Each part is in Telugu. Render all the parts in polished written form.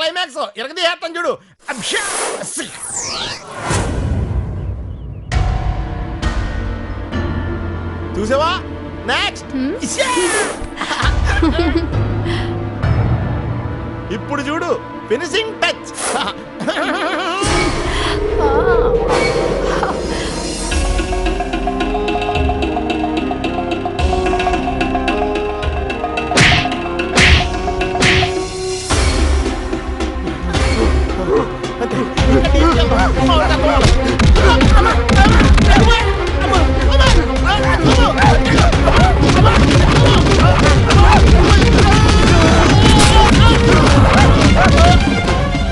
క్లైమాక్స్ ఇరగది చేస్తాను చూడు. చూసావా? నెక్స్ట్ ఇప్పుడు చూడు ఫినిషింగ్ టచ్.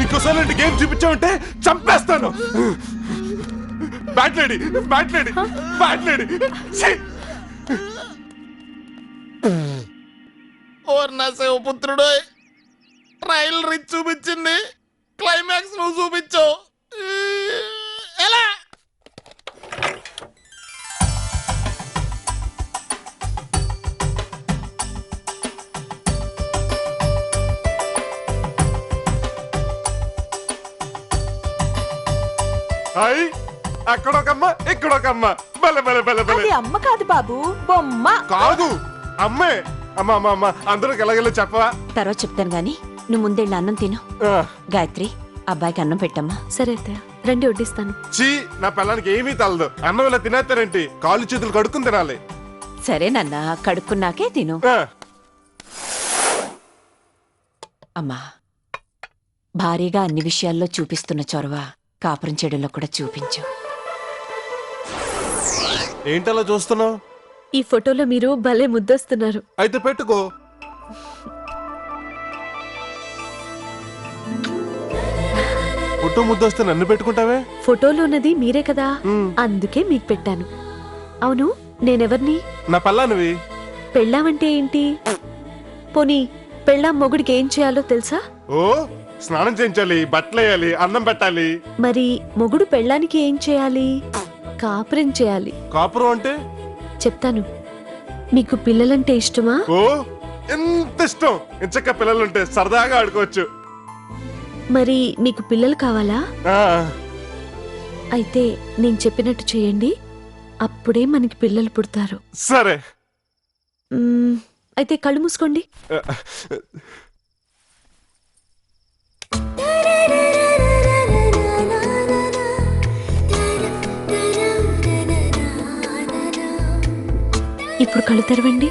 ఇంకోసారి గేమ్ చూపించామంటే చంపేస్తాను. బ్యాట్లేడి బ్యాట్లేడి బ్యాట్లేడి. ఓర్ నా శివపుత్రుడు, ట్రైల్ రిచ్ చూపించింది, క్లైమాక్స్ నువ్వు చూపించావు. ఎలా? హాయ్, అక్కడొకమ్మ ఇక్కడొకమ్మ. బలే బలే బలే బలే. అమ్మ కాదు బాబు, బొమ్మ. కాదు అమ్మే. అమ్మ అమ్మ అమ్మ అందరికి ఎలాగెళ్ళో చెప్పవా? తర్వాత చెప్తాను గాని నువ్వు ముందెళ్ళి అన్నం తిను. గాయత్రి, అబ్బాయికి అన్నం పెట్టమ్మా. సరే అత్తయ్య, రండి వడ్డిస్తాను. చీ, నా పిల్లానికి ఏమీ తలదు. అన్నం ఇలా తినేస్తారేంటి? కాళ్ళు చేతులు కడుక్కుని తినాలి. సరే నాన్న, కడుక్కున్నాకే తిను. అమ్మా, భారీగా అన్ని విషయాల్లో చూపిస్తున్న చొరవ కాపురం చెడుల్లో కూడా చూపించు. ఏంటలా చూస్తున్నావు? ఈ ఫోటోలో మీరు భలే ముద్దొస్తున్నారు. అయితే పెట్టుకో. పుట్టు ముద్దొస్తే నన్ను పెట్టుకుంటావే? ఫోటోలో ఉన్నది మీరే కదా, అందుకే మీకు పెట్టాను. అవును, నేనెవర్ని? నా పల్లానివి. పెళ్ళామంటే ఏంటి? పోనీ పెళ్ళాం మొగుడికి ఏం చేయాలో తెలుసా? ఓ, స్నానం చేయించాలి, బట్టలు వేయాలి, అన్నం పెట్టాలి. మరి మొగుడు పెళ్ళానికి ఏం చేయాలి? కాపురం చేయాలి. కాపురం అంటే? చెప్తాను. మీకు పిల్లలంటే ఇష్టమా? ఓ, ఎంత ఇష్టం. ఇంచక్క పిల్లలుంటే సరదాగా ఆడుకోవచ్చు. మరి మీకు పిల్లలు కావాలా? ఆ, అయితే నేను చెప్పినట్టు చేయండి, అప్పుడే మనకి పిల్లలు పుడతారు. సరే. అయితే కళ్ళు మూసుకోండి. ఇప్పుడు కళ్ళు తెరవండి.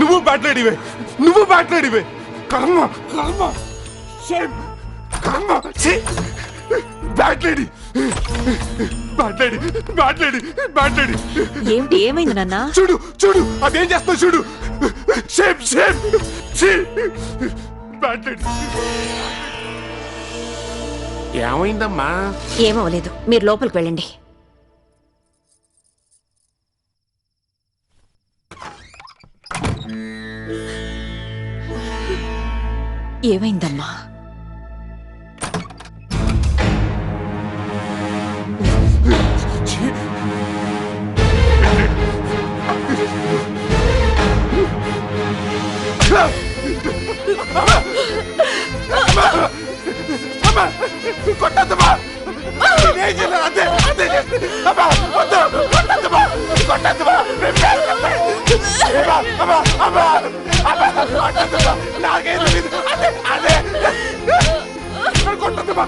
నువ్వు బ్యాట్లేడివే, నువ్వు బ్యాట్లేడివే. కర్మ కర్మ కర్మ. బ్యాట్లేడి బ్యాట్లేడి బ్యాట్లేడి బ్యాట్లేడి. ఏమిటి, ఏమైంది నాన్న? చూడు చూడు, అదేం చేస్తావు చూడు. షేప్ షేప్ బ్యాట్లేడి. ఏమైందమ్మా? ఏమవలేదు, మీరు లోపలికి వెళ్ళండి. ఏమైందమ్మా? కొట్టద్దమ్మా. అదే అదే అమ్మా, వద్దు, కొట్టద్దమ్మా, కొట్టద్దమ్మా. నాకేం తెలీదు. అదే అదే కొట్టద్దమ్మా.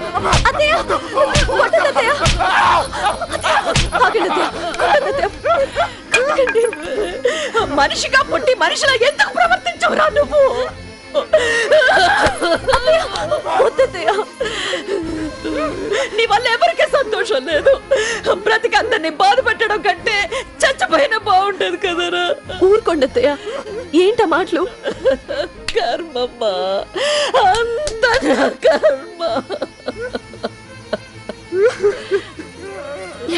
మనిషిగా పుట్టి మనిషిలా ఎందుకు ప్రవర్తించవురా నువ్వు? నీ వల్ల ఎవరికీ సంతోషం లేదు. బ్రతికి అందరినీ బాధ పెట్టడం కంటే చచ్చిపోయినా బాగుంటది కదరా. ఊరుకోండత్తయ్య, ఏంట మాటలు? కర్మమ్మా, అంత కర్మ.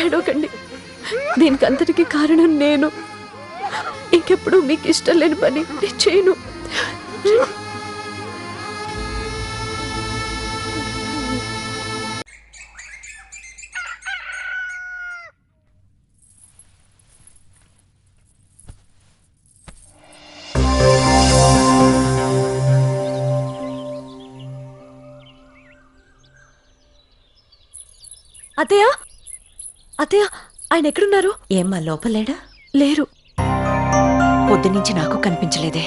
ఏడోకండి, దీనికంతటికి కారణం నేను. ఇంకెప్పుడు మీకు ఇష్టం లేని పని నేను చేయను. అత్తయ్య, అత్తయ్య, ఆయన ఎక్కడున్నారు? ఏమ్మా లోపలేడా? లేరు. పొద్దునుంచి నాకు కనిపించలేదే.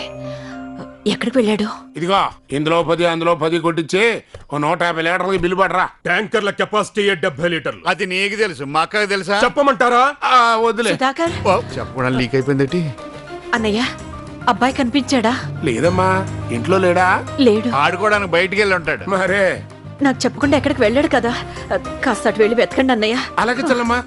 ఎక్కడికి వెళ్ళాడు? ఇదిగో ఇందులో 10 అందులో 10 కొట్టించి ఓ 150 లీటర్లకి బిల్లు పడరా. ట్యాంకర్ల కెపాసిటీ 70 లీటర్లు. అది నీకు తెలుసు, మా అక్కకి తెలుసా? చెప్పమంటారా? వద్దులే. సుధాకర్, ఓ, చెప్పడం లీక్ అయిపోయిందటి. అన్నయ్య అబ్బాయి కనిపించాడా? లేదమ్మా, ఇంట్లో లేడా? లేడు. ఆడుకోవడానికి బయటికి వెళ్ళి ఉంటాడు. మరే నాకు చెప్పకుండా ఎక్కడికి వెళ్ళాడు కదా. కాస్త అటు వెళ్ళి వెతకండి అన్నయ్య. అలాగే చెల్లమ్మా.